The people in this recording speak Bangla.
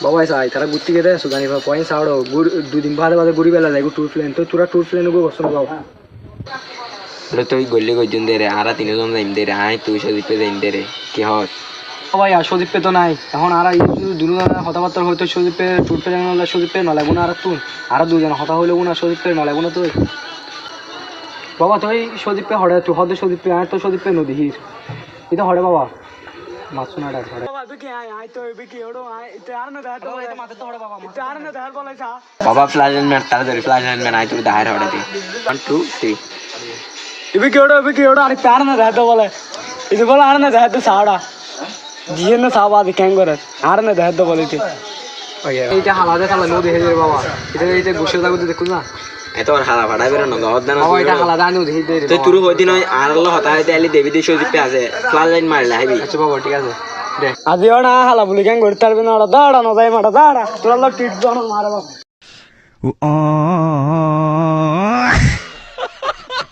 বাবা চাই তারা ঘুরতে গেলে সুগানি পয়েন্ট ছাড়ো দুদিন বাদে বাদে ঘুরি বেলা যাই ট্যুর প্লেন তো তোরা ট্যুর প্লেনে গো বসো বাবা তুই গল্লি গজন দে রে আর তিনজন যাইম দে রে আয় তুই সদীপে যাইম দে রে কি হস ভাই আর সদীপে তো নাই এখন আর দুজনের কথাবার্তা হয়তো সদীপে ট্যুর প্লেন হলে সদীপে নলাগো না আর তুই আর দুজন কথা হইলে না সদীপে নলাগো না তুই বাবা তুই সদীপে হরে তুই হদে সদীপে আয় তো সদীপে নদী হির এটা হরে বাবা মাছ না ডাক হরে বাবা তুই কি আয় আয় তো কি ওড়ো আয় এটা আর না দাও এটা মাথা তো হরে বাবা এটা আর না দাও বলে যা বাবা ফ্লাশন ম্যান তার ধরে ফ্লাশন ম্যান আয় তুই দাহের হড়ে দি 1 2 3 ইবে কি ওড়ো আর প্যার না দাও বলে ಇದು বলে আর না দাও সাড়া জিয়ে না সাবাদ ক্যাং করে আর না দাও বলে এইটা হালাদে খালা নদী হেজে বাবা এটা বসে থাকো দেখো না এত আর হালা ফাড়া বের না গদ না বাবা এটা হালাদা নদী হেজে তুই তুরু হইদি নয় আর আল্লাহ হতা হইতে আলি দেবী দি সদীপে আছে ফ্লাশন মারলা হাইবি আচ্ছা বাবা ঠিক আছে আজিও না হালা বলি ক্যাং করতে পারবে না দাঁড়া না যাই মাটা দাঁড়া তোরা টিট জন মারে বাবা